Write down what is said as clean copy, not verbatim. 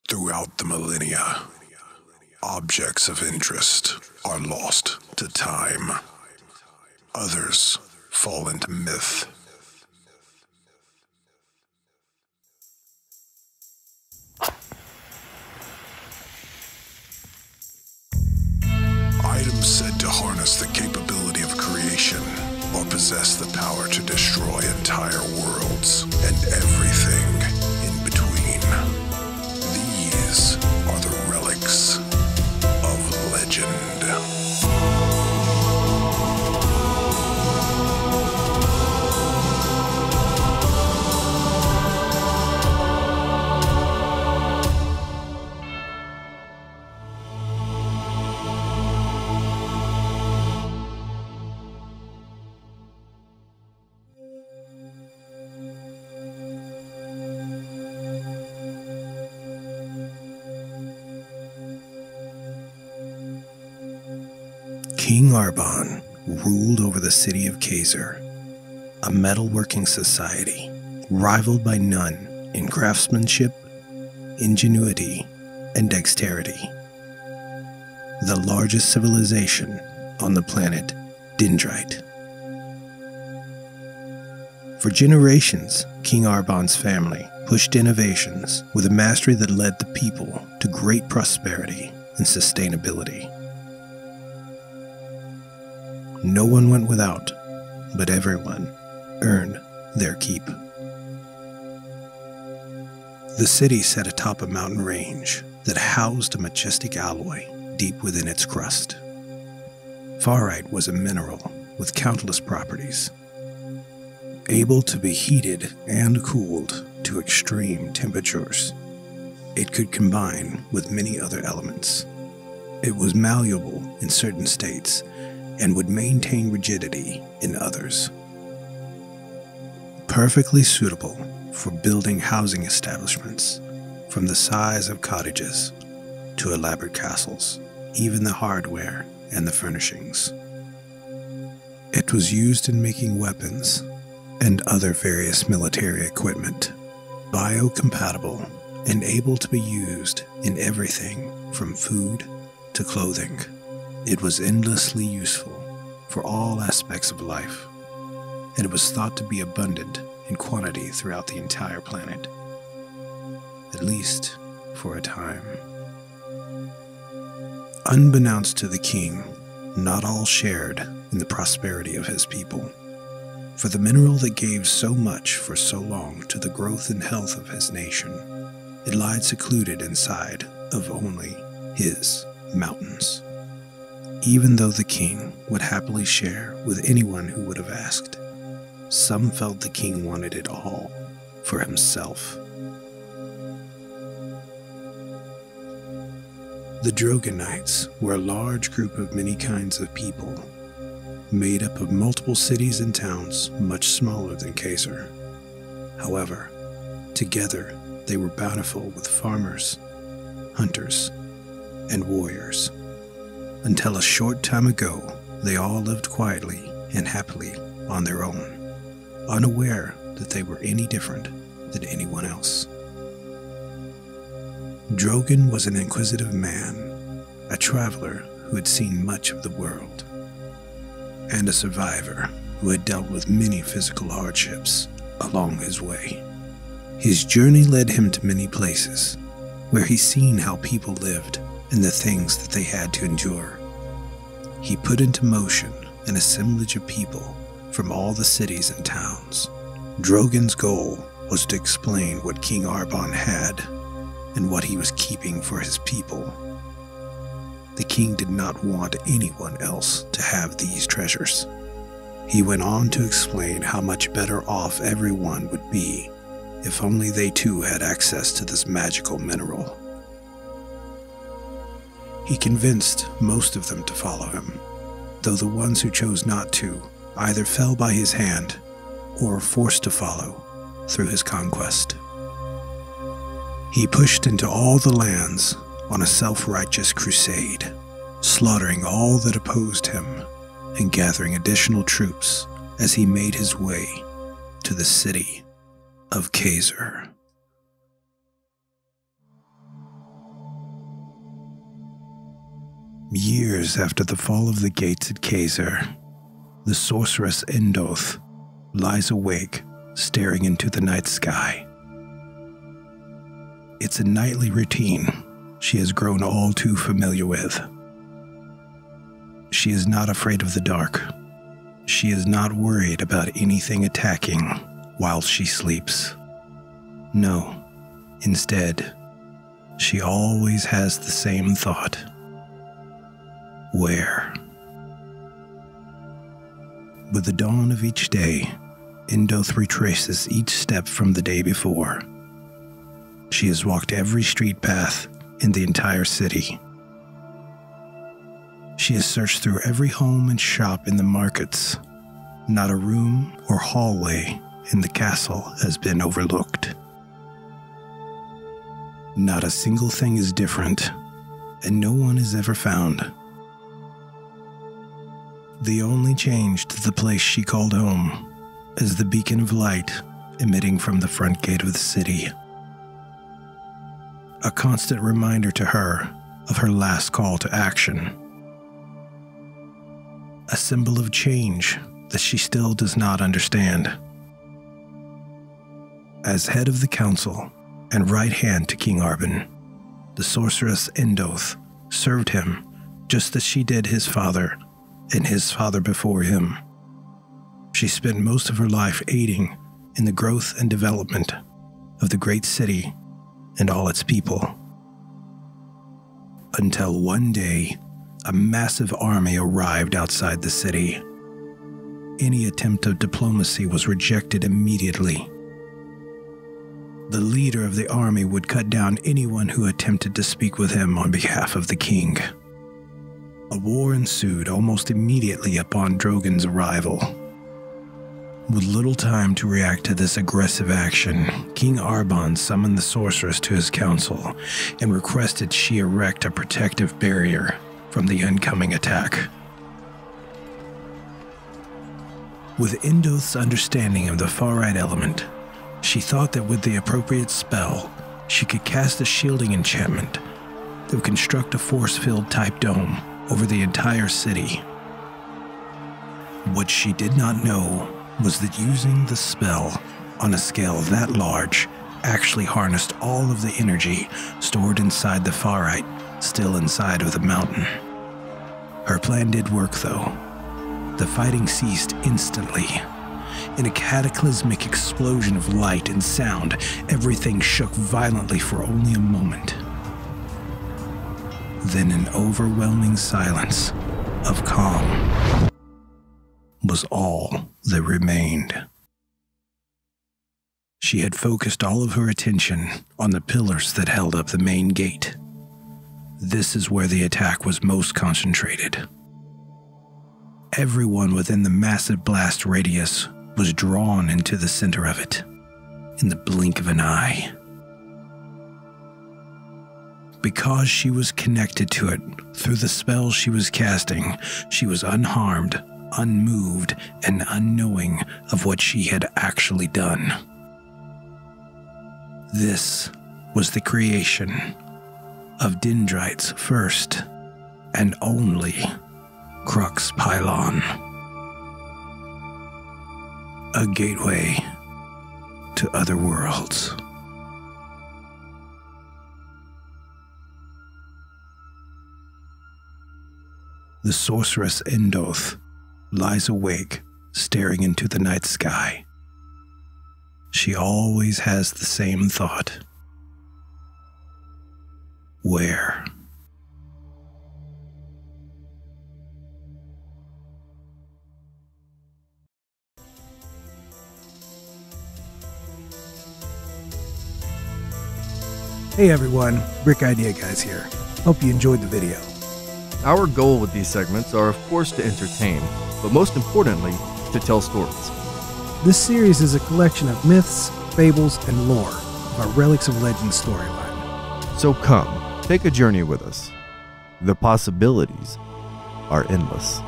Throughout the millennia, objects of interest are lost to time. Others fall into myth. Items said to harness the capability of creation or possess the power to destroy entire worlds and everything in between. These are the relics of legend. King Arbon ruled over the city of Khazar, a metalworking society rivaled by none in craftsmanship, ingenuity, and dexterity. The largest civilization on the planet Dendrite. For generations, King Arbon's family pushed innovations with a mastery that led the people to great prosperity and sustainability. No one went without, but everyone earned their keep. The city sat atop a mountain range that housed a majestic alloy deep within its crust. Farite was a mineral with countless properties, able to be heated and cooled to extreme temperatures. It could combine with many other elements. It was malleable in certain states and would maintain rigidity in others. Perfectly suitable for building housing establishments, from the size of cottages to elaborate castles, even the hardware and the furnishings. It was used in making weapons and other various military equipment, biocompatible and able to be used in everything from food to clothing. It was endlessly useful for all aspects of life, and it was thought to be abundant in quantity throughout the entire planet, at least for a time. Unbeknownst to the king, not all shared in the prosperity of his people, for the mineral that gave so much for so long to the growth and health of his nation, it lied secluded inside of only his mountains. Even though the king would happily share with anyone who would have asked, some felt the king wanted it all for himself. The Droganites were a large group of many kinds of people, made up of multiple cities and towns much smaller than Khazar. However, together they were bountiful with farmers, hunters, and warriors. Until a short time ago, they all lived quietly and happily on their own, unaware that they were any different than anyone else. Drogan was an inquisitive man, a traveler who had seen much of the world, and a survivor who had dealt with many physical hardships along his way. His journey led him to many places where he seen how people lived and the things that they had to endure. He put into motion an assemblage of people from all the cities and towns. Drogan's goal was to explain what King Arbon had and what he was keeping for his people. The king did not want anyone else to have these treasures. He went on to explain how much better off everyone would be if only they too had access to this magical mineral. He convinced most of them to follow him, though the ones who chose not to either fell by his hand or were forced to follow through his conquest. He pushed into all the lands on a self-righteous crusade, slaughtering all that opposed him and gathering additional troops as he made his way to the city of Khazar. Years after the fall of the gates at Kaiser, the sorceress Endothe lies awake, staring into the night sky. It's a nightly routine she has grown all too familiar with. She is not afraid of the dark. She is not worried about anything attacking while she sleeps. No, instead, she always has the same thought. Where? With the dawn of each day, Endothe retraces each step from the day before. She has walked every street path in the entire city. She has searched through every home and shop in the markets. Not a room or hallway in the castle has been overlooked. Not a single thing is different, and no one is ever found. The only change to the place she called home is the beacon of light emitting from the front gate of the city. A constant reminder to her of her last call to action. A symbol of change that she still does not understand. As head of the council and right hand to King Arben, the sorceress Endothe served him just as she did his father and his father before him. She spent most of her life aiding in the growth and development of the great city and all its people. Until one day, a massive army arrived outside the city. Any attempt of diplomacy was rejected immediately. The leader of the army would cut down anyone who attempted to speak with him on behalf of the king. A war ensued almost immediately upon Drogon's arrival. With little time to react to this aggressive action, King Arben summoned the sorceress to his council and requested she erect a protective barrier from the oncoming attack. With Endothe's understanding of the far-right element, she thought that with the appropriate spell, she could cast a shielding enchantment that would construct a force-field type dome over the entire city. What she did not know was that using the spell on a scale that large actually harnessed all of the energy stored inside the far-right, still inside of the mountain. Her plan did work, though. The fighting ceased instantly. In a cataclysmic explosion of light and sound, everything shook violently for only a moment. Then an overwhelming silence of calm was all that remained. She had focused all of her attention on the pillars that held up the main gate. This is where the attack was most concentrated. Everyone within the massive blast radius was drawn into the center of it in the blink of an eye. Because she was connected to it through the spell she was casting, she was unharmed, unmoved, and unknowing of what she had actually done. This was the creation of Dendrite's first and only Crux Pylon. A gateway to other worlds. The sorceress Endothe lies awake, staring into the night sky. She always has the same thought. Where? Hey everyone, Brick Idea Guys here. Hope you enjoyed the video. Our goal with these segments are, of course, to entertain, but most importantly, to tell stories. This series is a collection of myths, fables, and lore of our Relics of Legend storyline. So come, take a journey with us. The possibilities are endless.